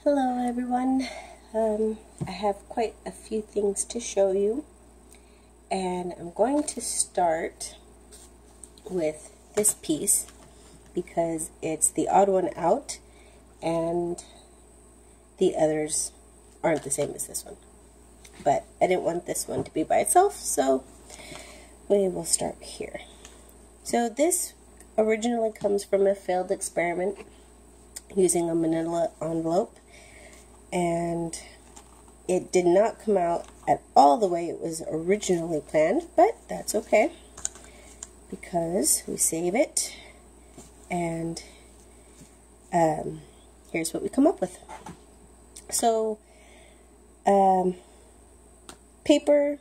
Hello everyone. I have quite a few things to show you, and I'm going to start with this piece because it's the odd one out and the others aren't the same as this one. But I didn't want this one to be by itself, so we will start here. So this originally comes from a failed experiment using a manila envelope, and it did not come out at all the way it was originally planned, but that's okay because we save it, and here's what we come up with. So paper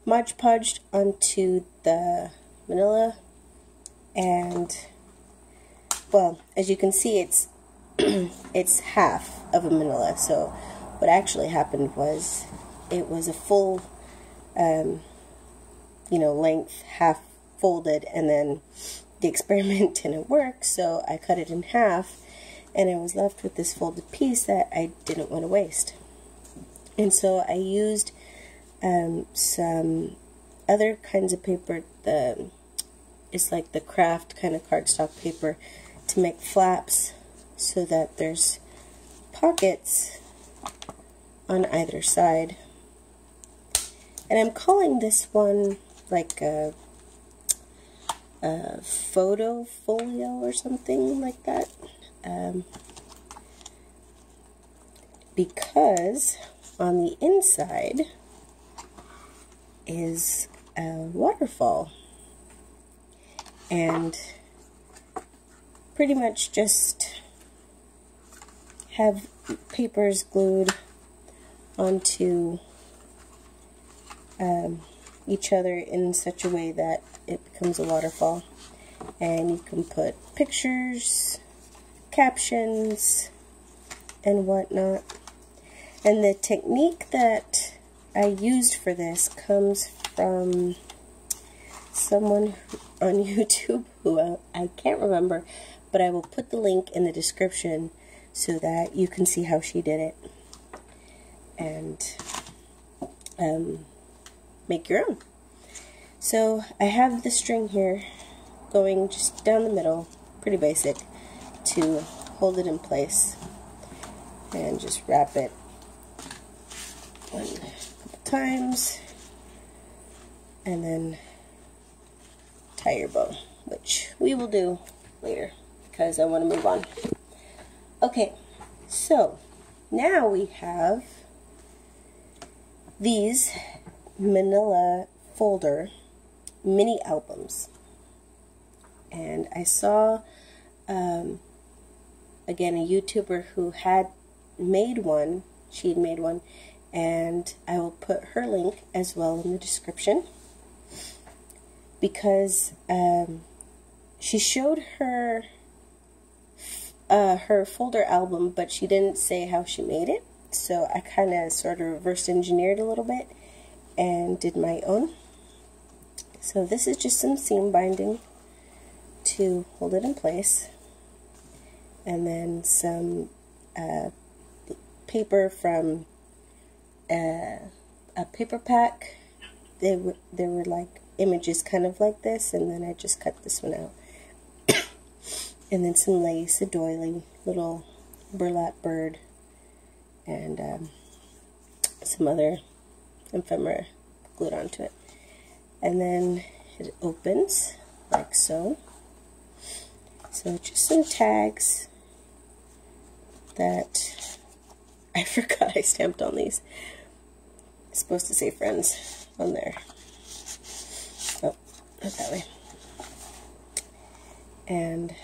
Mod Podged onto the manila, and well, as you can see, it's it's half of a manila. So what actually happened was it was a full length, half folded, and then the experiment didn't work, so I cut it in half and I was left with this folded piece that I didn't want to waste. And so I used some other kinds of paper. It's like the craft kind of cardstock paper to make flaps so that there's pockets on either side. And I'm calling this one like a Folio or something like that, because on the inside is a waterfall, and pretty much just have papers glued onto each other in such a way that it becomes a waterfall. And you can put pictures, captions, and whatnot. And the technique that I used for this comes from someone on YouTube who I can't remember, but I will put the link in the description so that you can see how she did it and make your own. So I have the string here going just down the middle, pretty basic, to hold it in place, and just wrap it a couple times and then tie your bow, which we will do later because I want to move on. Okay, so now we have these manila folder mini albums, and I saw again a YouTuber who had made one. She had made one, and I will put her link as well in the description, because she showed her folder album, but she didn't say how she made it. So I kind of sort of reverse engineered a little bit and did my own. So this is just some seam binding to hold it in place, and then some paper from a paper pack. They were like images kind of like this, and then I just cut this one out. And then some lace, a doily, little burlap bird, and some other ephemera glued onto it. And then it opens like so. So just some tags that I forgot I stamped on these. It's supposed to say friends on there. Oh, not that way. And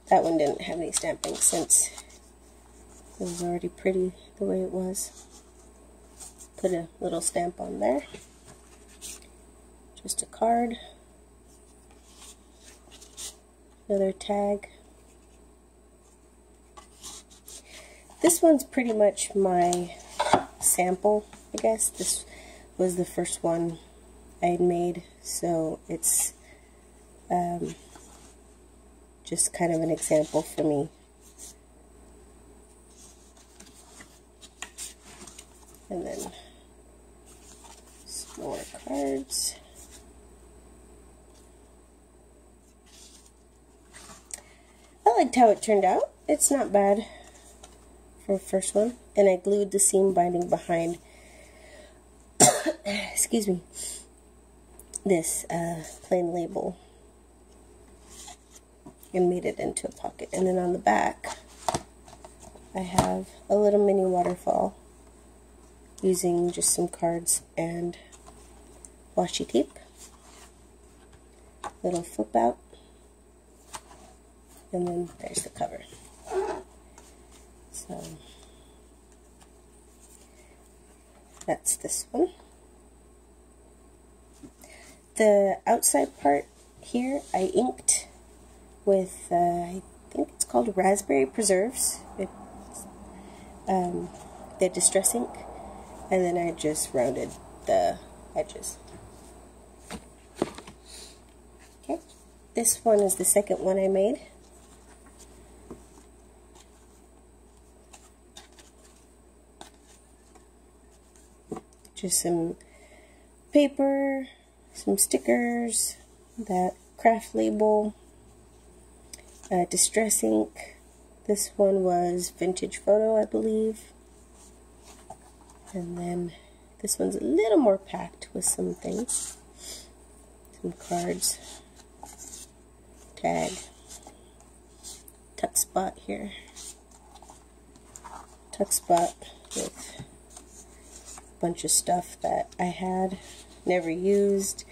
that one didn't have any stamping since it was already pretty the way it was. Put a little stamp on there. Just a card. Another tag. This one's pretty much my sample, I guess. This was the first one I had made, so it's just kind of an example for me. And then some more cards. I liked how it turned out. It's not bad for the first one. And I glued the seam binding behind, excuse me, this plain label and made it into a pocket. And then on the back, I have a little mini waterfall using just some cards and washi tape. Little flip out. And then there's the cover. So that's this one. The outside part here I inked with, I think it's called raspberry preserves. It's the distress ink. And then I just rounded the edges. Okay, this one is the second one I made. Just some paper, some stickers, that craft label, distress ink. This one was vintage photo, I believe. And then this one's a little more packed with some things. Some cards, tag, tuck spot here, tuck spot with bunch of stuff that I had never used,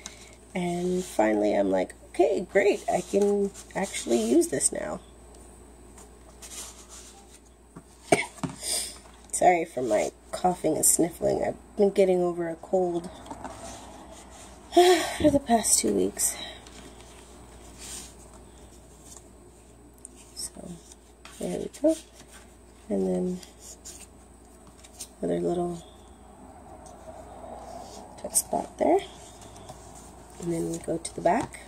and finally I'm like, okay, great, I can actually use this now. Sorry for my coughing and sniffling. I've been getting over a cold for the past 2 weeks. So there we go. And then another little tuck spot there, and then we go to the back.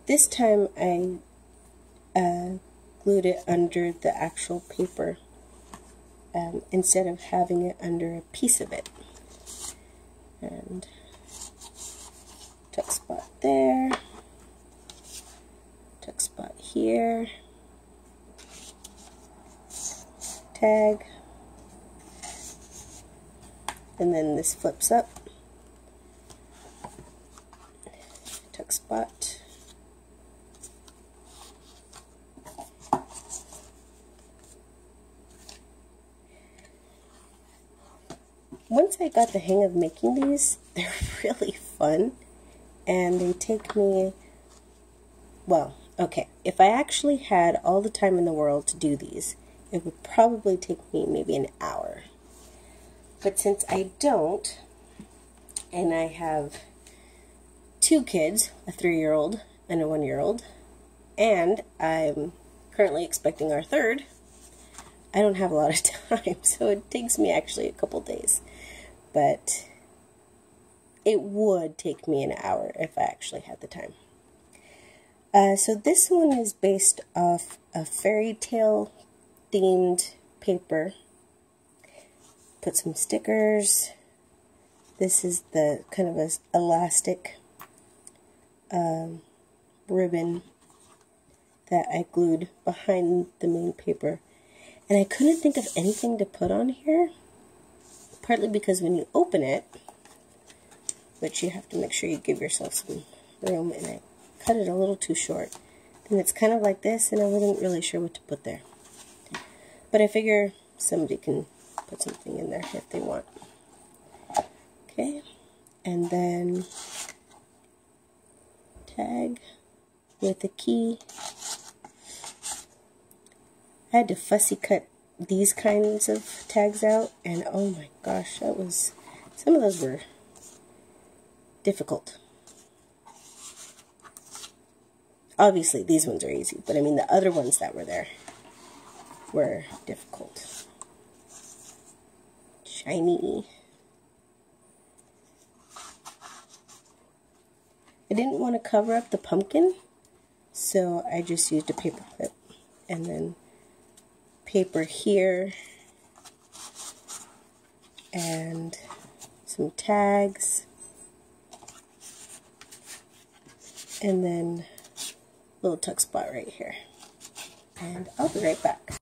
This time I glued it under the actual paper instead of having it under a piece of it. And tuck spot there, tuck spot here, tag. And then this flips up, tuck spot, once I got the hang of making these, they're really fun, and they take me, well, okay, if I actually had all the time in the world to do these, it would probably take me maybe an hour. But since I don't, and I have 2 kids, a 3-year-old and a 1-year-old, and I'm currently expecting our 3rd, I don't have a lot of time, so it takes me actually a couple days. But it would take me an hour if I actually had the time. So this one is based off a fairy tale themed paper. Put some stickers. This is the kind of a elastic ribbon that I glued behind the main paper. And I couldn't think of anything to put on here, partly because when you open it, which you have to make sure you give yourself some room, and I cut it a little too short. And it's kind of like this, and I wasn't really sure what to put there. But I figure somebody can put something in there if they want. Okay, and then tag with a key. I had to fussy cut these kinds of tags out, and oh my gosh, that was, some of those were difficult. Obviously these ones are easy, but I mean the other ones that were there were difficult. Shiny. I didn't want to cover up the pumpkin, so I just used a paper clip and then paper here and some tags, and then a little tuck spot right here. And I'll be right back.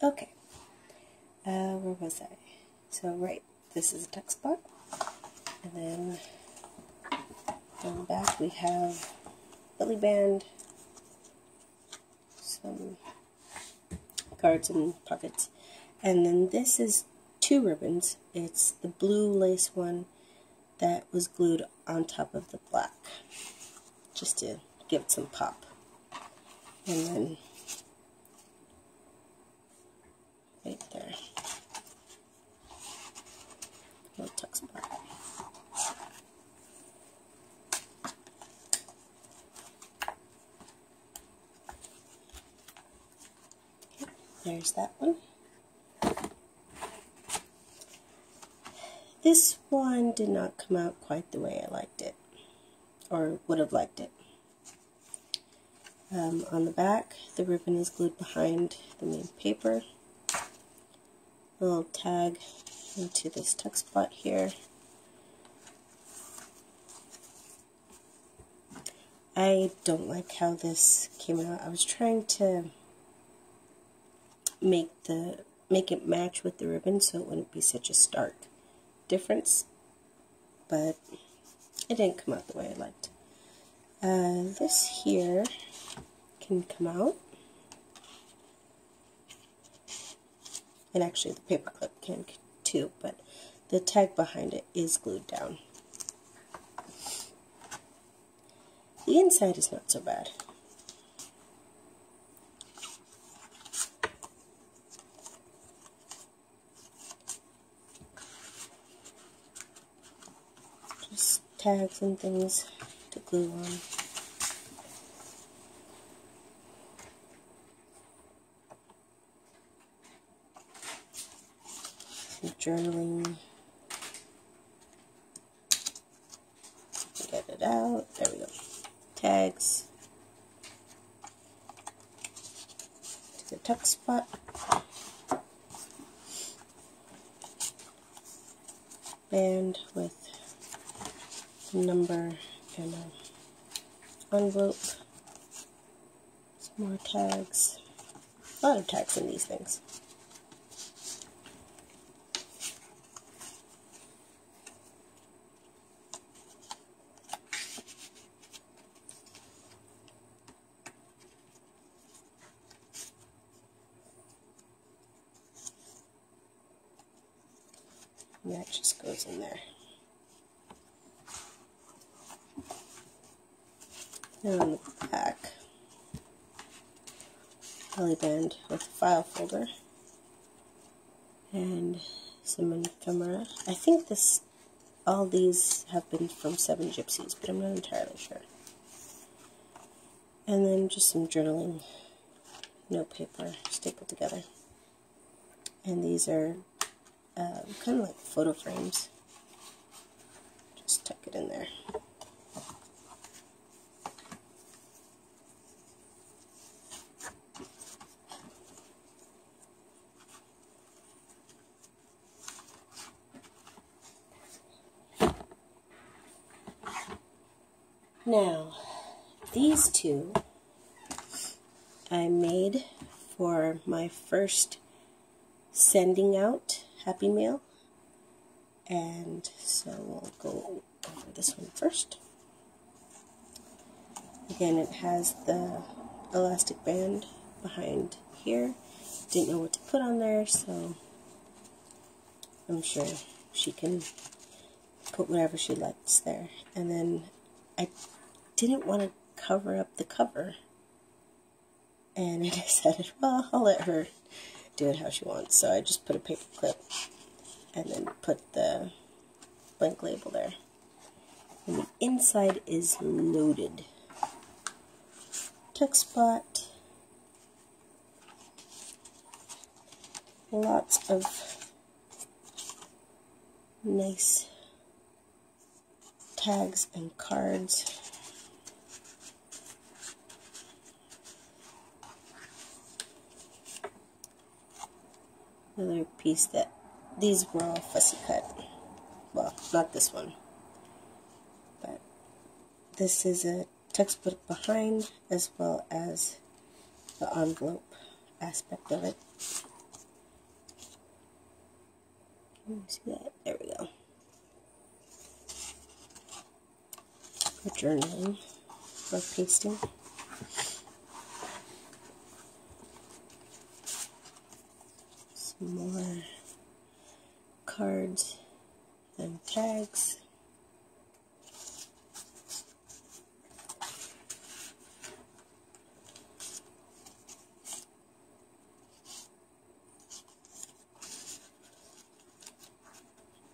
Okay, where was I? So right, this is a tuck spot, and then on the back we have belly band, some cards and pockets, and then this is 2 ribbons. It's the blue lace one that was glued on top of the black, just to give it some pop. And then right there, little tuck spot. Okay, there's that one. This one did not come out quite the way I liked it, or would have liked it. On the back, the ribbon is glued behind the main paper. A little tag into this tuck spot here. I don't like how this came out. I was trying to make it match with the ribbon so it wouldn't be such a stark difference, but it didn't come out the way I liked. This here can come out, and actually the paper clip can too, but the tag behind it is glued down. The inside is not so bad. Just tags and things to glue on. Some journaling. Get it out. There we go. Tags to the tuck spot. Band with a number and an envelope. Some more tags. A lot of tags in these things. And that just goes in there. Now on the back, belly band with a file folder and some ephemera. I think all these have been from 7 Gypsies, but I'm not entirely sure. And then just some journaling note paper stapled together. And these are kind of like photo frames. Just tuck it in there. Now, these 2 I made for my first sending out Happy Mail, and so we'll go over this one first. Again, it has the elastic band behind here. Didn't know what to put on there, so I'm sure she can put whatever she likes there. And then I didn't want to cover up the cover, and I decided, well, I'll let her do it how she wants. So I just put a paper clip and then put the blank label there. And the inside is loaded. Tuck spot. Lots of nice tags and cards. Another piece that these were all fussy cut. Well, not this one, but this is a textbook behind as well as the envelope aspect of it. Can you see that? There we go. For journaling or pasting. Some more cards and tags.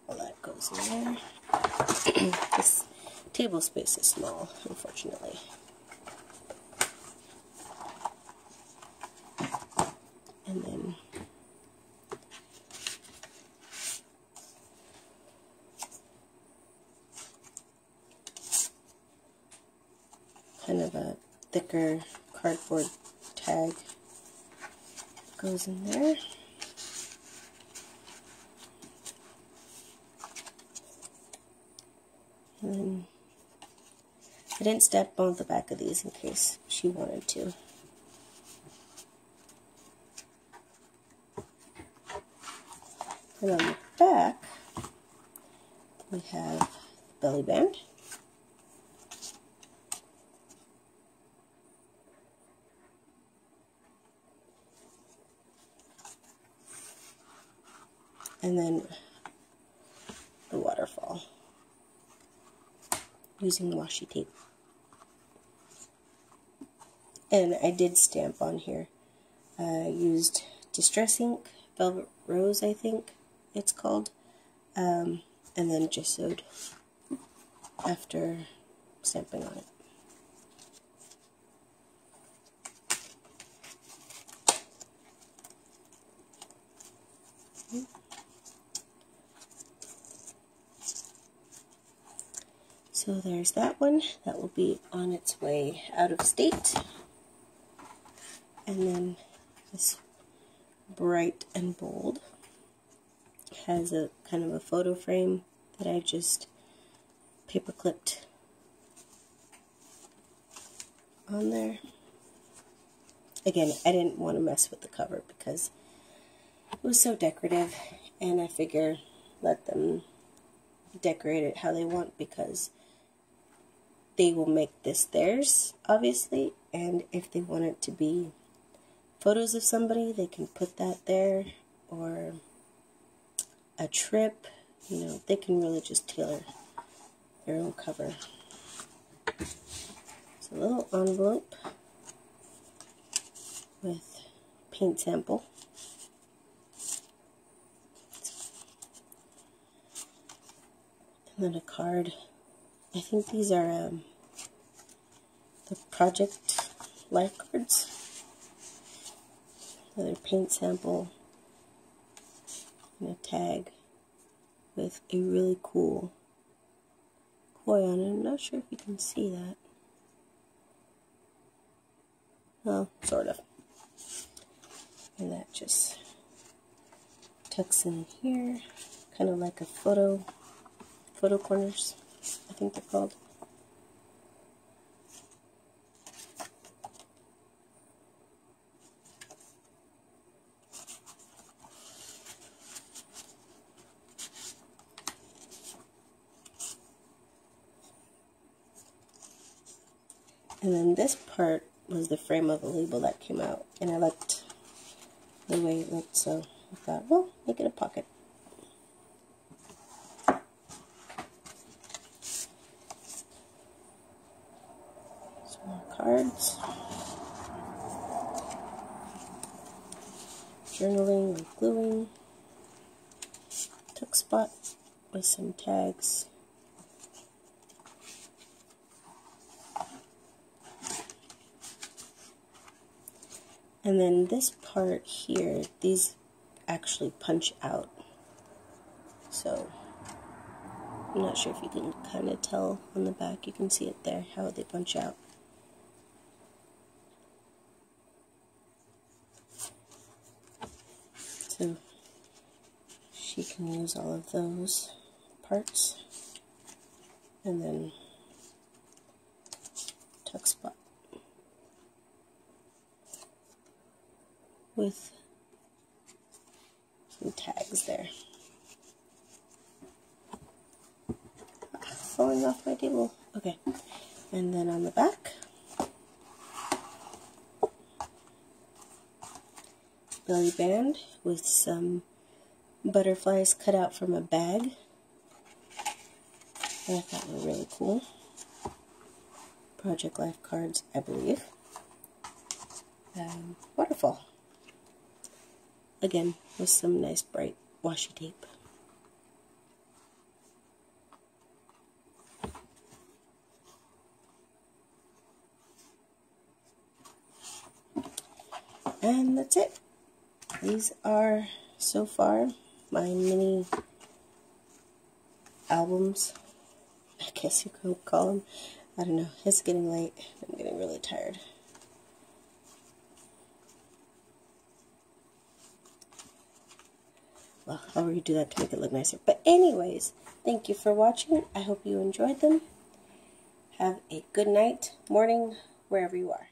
All that goes in there. This table space is small, unfortunately. And then kind of a thicker cardboard tag goes in there. And then I didn't stamp on the back of these in case she wanted to. And on the back, we have the belly band. And then the waterfall using washi tape. And I did stamp on here. I used Distress ink, Velvet Rose I think it's called, and then just sewed after stamping on it. So there's that one. That will be on its way out of state. And then this bright and bold has a kind of a photo frame that I just paper clipped on there. Again, I didn't want to mess with the cover because it was so decorative, and I figure let them decorate it how they want, because they will make this theirs, obviously, and if they want it to be photos of somebody, they can put that there, or a trip, you know, they can really just tailor their own cover. It's a little envelope with paint sample. And then a card. I think these are the project life cards. Another paint sample and a tag with a really cool koi on it. I'm not sure if you can see that. Well, sort of. And that just tucks in here, kind of like a photo corners, I think they're called. And then this part was the frame of the label that came out, and I liked the way it looked, so I thought, well, make it a pocket. Some more cards. Journaling or gluing. Tuck spot with some tags. And then this part here, these actually punch out. So, I'm not sure if you can kind of tell on the back. You can see it there, how they punch out. So, she can use all of those parts. And then tuck spot with some tags there. Falling off my table. Okay. And then on the back, belly band with some butterflies cut out from a bag. I thought were really cool. Project Life cards, I believe. Waterfall. Again, with some nice bright washi tape. And that's it. These are, so far, my mini albums, I guess you could call them. I don't know. It's getting late. I'm getting really tired. Well, I'll redo that to make it look nicer. But anyways, thank you for watching. I hope you enjoyed them. Have a good night, morning, wherever you are.